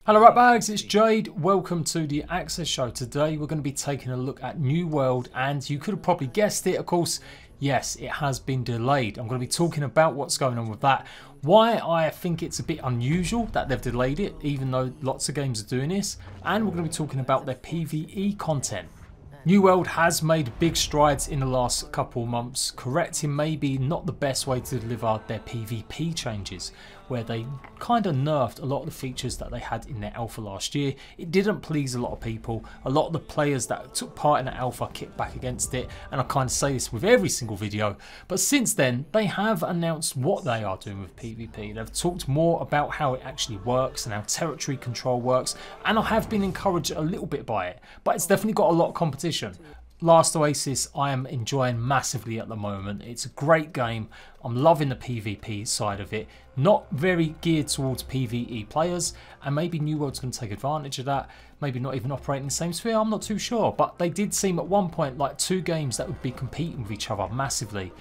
Hello right bags, it's Jade. Welcome to the Access Show. Today we're going to be taking a look at New World, and you could have probably guessed it, of course. Yes, it has been delayed. I'm going to be talking about what's going on with that, why I think it's a bit unusual that they've delayed it even though lots of games are doing this, and we're going to be talking about their PVE content. New World has made big strides in the last couple of months, correcting maybe not the best way to deliver their PvP changes, where they kind of nerfed a lot of the features that they had in their alpha last year. It didn't please a lot of people. A lot of the players that took part in the alpha kicked back against it, and I kind of say this with every single video. But since then, they have announced what they are doing with PvP. They've talked more about how it actually works and how territory control works, and I have been encouraged a little bit by it, but it's definitely got a lot of competition. Last Oasis I am enjoying massively at the moment. It's a great game. I'm loving the PvP side of it. Not very geared towards PvE players, and maybe New World's going to take advantage of that. Maybe not even operate in the same sphere, I'm not too sure. But they did seem at one point like two games that would be competing with each other massively.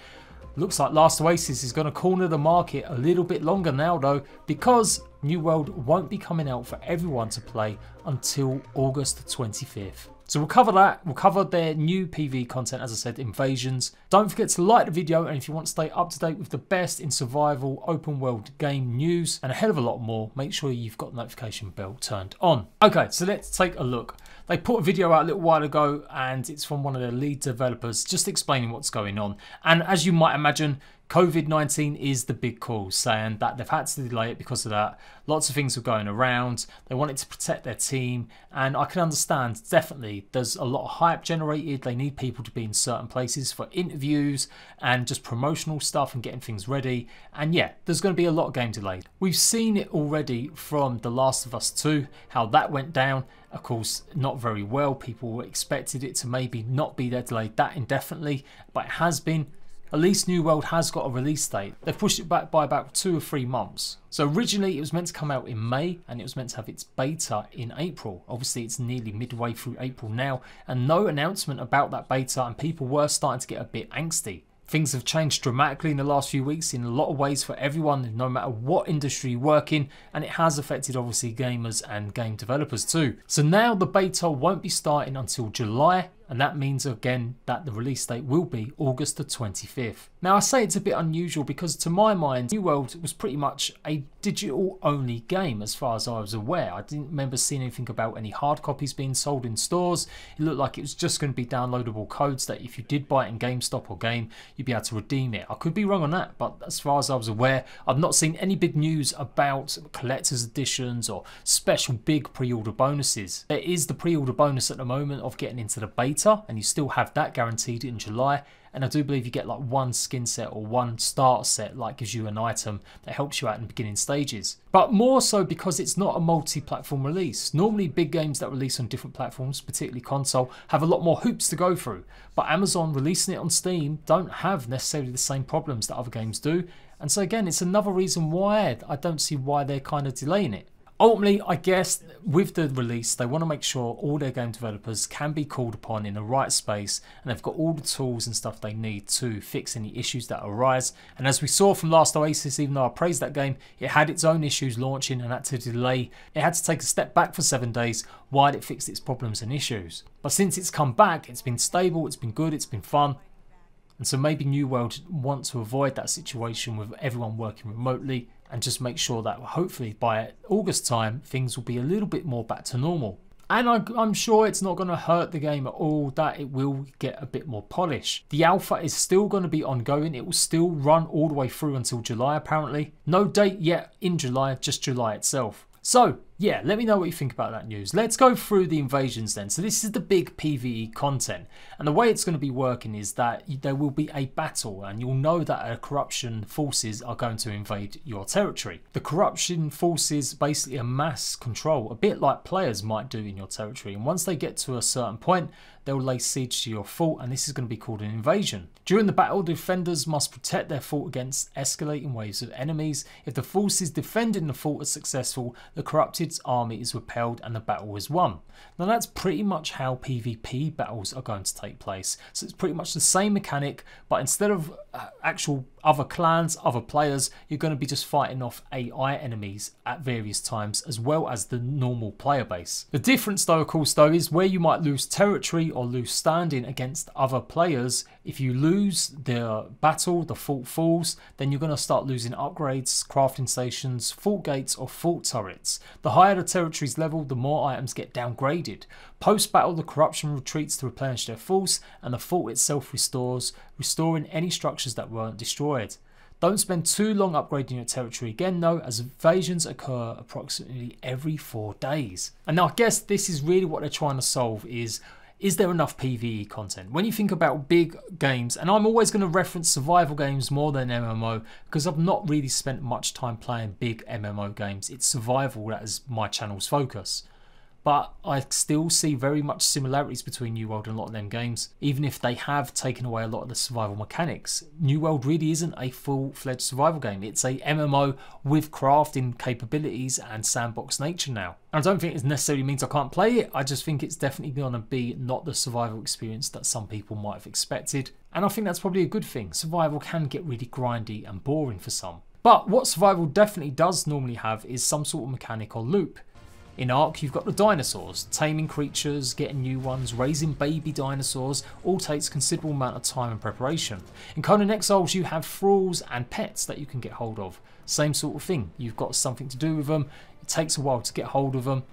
Looks like Last Oasis is going to corner the market a little bit longer now though, because New World won't be coming out for everyone to play until August 25th. So we'll cover that, we'll cover their new PvE content, as I said, invasions. Don't forget to like the video, and if you want to stay up to date with the best in survival open world game news and a hell of a lot more, make sure you've got the notification bell turned on. Okay, so let's take a look. They put a video out a little while ago, and it's from one of their lead developers just explaining what's going on. And as you might imagine, COVID-19 is the big cause, saying that they've had to delay it because of that. Lots of things were going around. They wanted to protect their team, and I can understand, definitely, there's a lot of hype generated. They need people to be in certain places for interviews and just promotional stuff and getting things ready. And yeah, there's going to be a lot of game delays. We've seen it already from The Last of Us 2, how that went down. Of course, not very well. People expected it to maybe not be there delayed that indefinitely, but it has been. At least New World has got a release date. They've pushed it back by about 2 or 3 months. So originally it was meant to come out in May, and it was meant to have its beta in April. Obviously it's nearly midway through April now, and no announcement about that beta, and people were starting to get a bit angsty. Things have changed dramatically in the last few weeks in a lot of ways for everyone, no matter what industry you work in, and it has affected obviously gamers and game developers too. So now the beta won't be starting until July, and that means again that the release date will be August the 25th. Now I say it's a bit unusual because to my mind New World was pretty much a digital only game as far as I was aware. I didn't remember seeing anything about any hard copies being sold in stores. It looked like it was just going to be downloadable codes that if you did buy it in GameStop or Game, you'd be able to redeem it. I could be wrong on that, but as far as I was aware, I've not seen any big news about collector's editions or special big pre-order bonuses. There is the pre-order bonus at the moment of getting into the beta, and you still have that guaranteed in July. And I do believe you get like one skin set or one starter set, like gives you an item that helps you out in the beginning stages. But more so because it's not a multi-platform release. Normally big games that release on different platforms, particularly console, have a lot more hoops to go through. But Amazon releasing it on Steam don't have necessarily the same problems that other games do. And so again, it's another reason why I don't see why they're kind of delaying it. Ultimately, I guess with the release, they want to make sure all their game developers can be called upon in the right space, and they've got all the tools and stuff they need to fix any issues that arise. And as we saw from Last Oasis, even though I praised that game, it had its own issues launching and had to delay. It had to take a step back for 7 days while it fixed its problems and issues. But since it's come back, it's been stable, it's been good, it's been fun. And so maybe New World want to avoid that situation with everyone working remotely, and just make sure that hopefully by August time things will be a little bit more back to normal. And I'm sure it's not going to hurt the game at all, that it will get a bit more polish. The alpha is still going to be ongoing. It will still run all the way through until July apparently. No date yet in July, just July itself. So yeah, let me know what you think about that news. Let's go through the invasions then. So this is the big PvE content, and the way it's going to be working is that there will be a battle, and you'll know that corruption forces are going to invade your territory. The corruption forces basically amass control, a bit like players might do in your territory, and once they get to a certain point, they'll lay siege to your fort, and this is going to be called an invasion. During the battle, defenders must protect their fort against escalating waves of enemies. If the forces defending the fort are successful, the corrupted army is repelled and the battle is won. Now that's pretty much how PvP battles are going to take place. So it's pretty much the same mechanic, but instead of actual other clans, other players. You're going to be just fighting off AI enemies at various times, as well as the normal player base. The difference though, of course, though, is where you might lose territory or lose standing against other players. If you lose the battle, the fort falls, then you're going to start losing upgrades, crafting stations, fort gates or fort turrets. The higher the territory's level, the more items get downgraded. Post-battle, the corruption retreats to replenish their force, and the fort itself restores, restoring any structures that weren't destroyed. Don't spend too long upgrading your territory again though, as invasions occur approximately every 4 days. And now I guess this is really what they're trying to solve is there enough PvE content? When you think about big games, and I'm always going to reference survival games more than MMO, because I've not really spent much time playing big MMO games. It's survival that is my channel's focus. But I still see very much similarities between New World and a lot of them games, even if they have taken away a lot of the survival mechanics. New World really isn't a full-fledged survival game. It's a MMO with crafting capabilities and sandbox nature now. And I don't think it necessarily means I can't play it. I just think it's definitely going to be not the survival experience that some people might have expected. And I think that's probably a good thing. Survival can get really grindy and boring for some. But what survival definitely does normally have is some sort of mechanic or loop. In Ark, you've got the dinosaurs, taming creatures, getting new ones, raising baby dinosaurs, all takes considerable amount of time and preparation. In Conan Exiles, you have thralls and pets that you can get hold of. Same sort of thing, you've got something to do with them, it takes a while to get hold of them,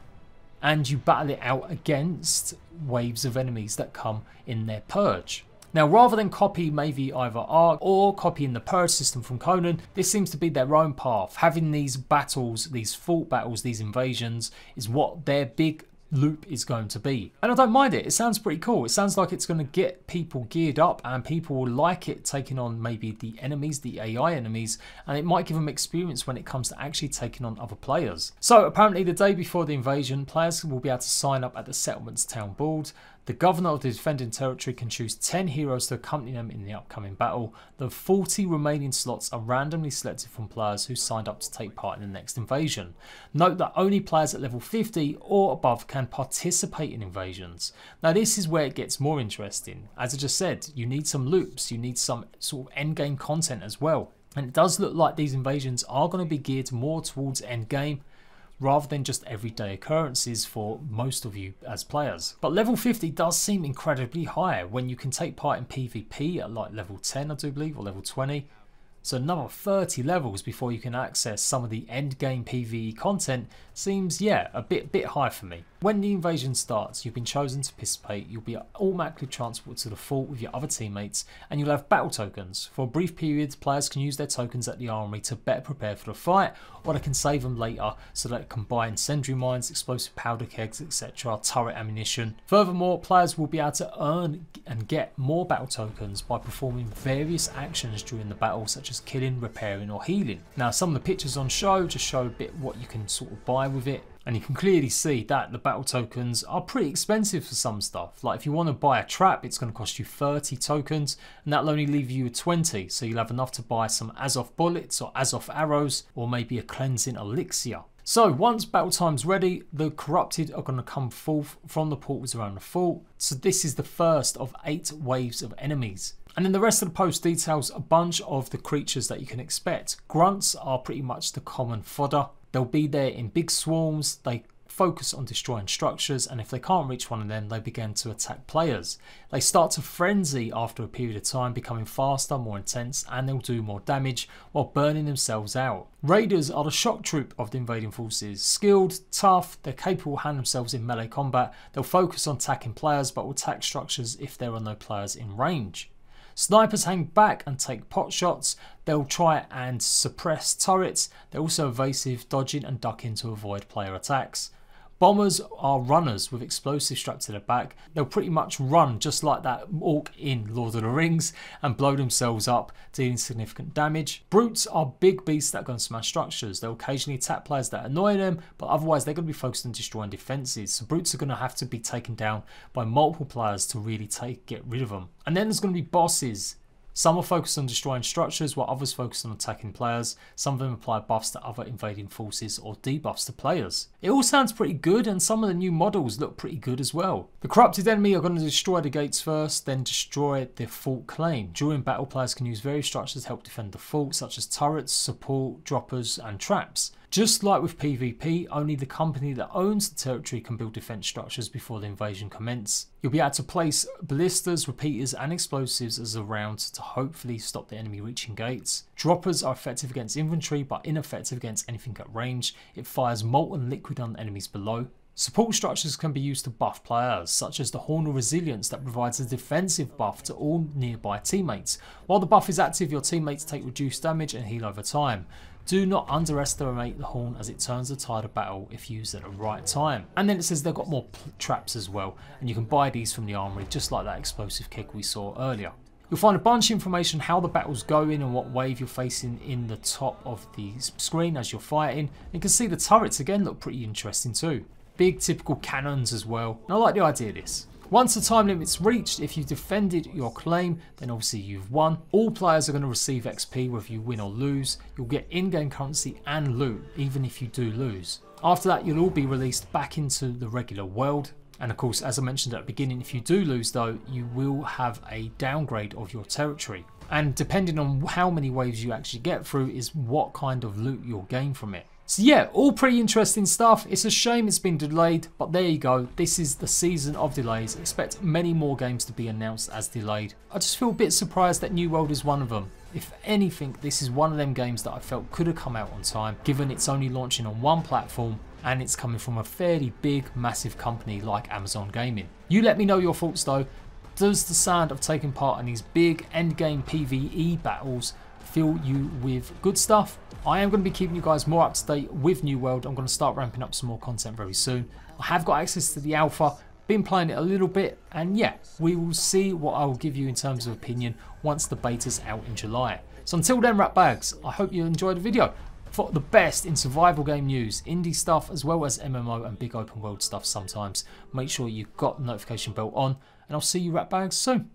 and you battle it out against waves of enemies that come in their purge. Now, rather than copy maybe either Ark or copying the purge system from Conan, this seems to be their own path. Having these battles, these fort battles, these invasions is what their big loop is going to be. And I don't mind it. It sounds pretty cool. It sounds like it's going to get people geared up and people will like it, taking on maybe the enemies, the AI enemies, and it might give them experience when it comes to actually taking on other players. So apparently the day before the invasion, players will be able to sign up at the settlement's town board. The governor of the defending territory can choose 10 heroes to accompany them in the upcoming battle. The 40 remaining slots are randomly selected from players who signed up to take part in the next invasion. Note that only players at level 50 or above can participate in invasions. Now this is where it gets more interesting. As I just said, you need some loops, you need some sort of endgame content as well. And it does look like these invasions are going to be geared more towards endgame, rather than just everyday occurrences for most of you as players. But level 50 does seem incredibly high when you can take part in PvP at like level 10, I do believe, or level 20. So another 30 levels before you can access some of the end game PvE content seems, yeah, a bit high for me. When the invasion starts, you've been chosen to participate, you'll be automatically transported to the fort with your other teammates, and you'll have battle tokens. For a brief period, players can use their tokens at the armory to better prepare for the fight, or they can save them later so that they can buy incendiary mines, explosive powder kegs, etc., turret ammunition. Furthermore, players will be able to earn and get more battle tokens by performing various actions during the battle, such as killing, repairing or healing. Now some of the pictures on show just show a bit what you can sort of buy with it, and you can clearly see that the battle tokens are pretty expensive for some stuff. Like if you want to buy a trap, it's going to cost you 30 tokens and that'll only leave you with 20, so you'll have enough to buy some Azov bullets or Azov arrows or maybe a cleansing elixir. So once battle time's ready, the corrupted are going to come forth from the portals around the fort. So this is the first of 8 waves of enemies. And then the rest of the post details a bunch of the creatures that you can expect. Grunts are pretty much the common fodder. They'll be there in big swarms. They focus on destroying structures, and if they can't reach one of them, they begin to attack players. They start to frenzy after a period of time, becoming faster, more intense, and they'll do more damage while burning themselves out. Raiders are the shock troop of the invading forces. Skilled, tough, they're capable of handling themselves in melee combat. They'll focus on attacking players, but will attack structures if there are no players in range. Snipers hang back and take pot shots. They'll try and suppress turrets. They're also evasive, dodging and ducking to avoid player attacks. Bombers are runners with explosives strapped to their back. They'll pretty much run just like that orc in Lord of the Rings and blow themselves up, dealing significant damage. Brutes are big beasts that are going to smash structures. They'll occasionally attack players that annoy them, but otherwise they're going to be focused on destroying defences. So brutes are going to have to be taken down by multiple players to really get rid of them. And then there's going to be bosses. Some are focused on destroying structures while others focus on attacking players. Some of them apply buffs to other invading forces or debuffs to players. It all sounds pretty good, and some of the new models look pretty good as well. The corrupted enemy are going to destroy the gates first, then destroy their fort claim. During battle, players can use various structures to help defend the fort, such as turrets, support, droppers and traps. Just like with PvP, only the company that owns the territory can build defense structures before the invasion commences. You'll be able to place ballistas, repeaters and explosives as a round to hopefully stop the enemy reaching gates. Droppers are effective against infantry but ineffective against anything at range. It fires molten liquid on enemies below. Support structures can be used to buff players, such as the Horn of Resilience that provides a defensive buff to all nearby teammates. While the buff is active, your teammates take reduced damage and heal over time. Do not underestimate the Horn, as it turns the tide of battle if used at the right time. And then it says they've got more traps as well, and you can buy these from the armory just like that explosive kick we saw earlier. You'll find a bunch of information how the battle's going and what wave you're facing in the top of the screen as you're fighting. You can see the turrets again look pretty interesting too. Big typical cannons as well, and I like the idea of this. Once the time limit's reached, if you've defended your claim, then obviously you've won. All players are going to receive XP whether you win or lose. You'll get in-game currency and loot, even if you do lose. After that, you'll all be released back into the regular world. And of course, as I mentioned at the beginning, if you do lose though, you will have a downgrade of your territory. And depending on how many waves you actually get through is what kind of loot you'll gain from it. So yeah, all pretty interesting stuff. It's a shame it's been delayed, but there you go. This is the season of delays. Expect many more games to be announced as delayed. I just feel a bit surprised that New World is one of them. If anything, this is one of them games that I felt could have come out on time, given it's only launching on one platform and it's coming from a fairly big, massive company like Amazon Gaming. You let me know your thoughts though. Does the sound of taking part in these big endgame PvE battles fill you with good stuff? I am going to be keeping you guys more up to date with New World. I'm going to start ramping up some more content very soon. I have got access to the alpha, been playing it a little bit, and yeah, we will see what I will give you in terms of opinion once the beta's out in July. So until then, rat bags, I hope you enjoyed the video. For the best in survival game news, indie stuff, as well as MMO and big open world stuff sometimes, make sure you've got the notification bell on, and I'll see you rat bags soon.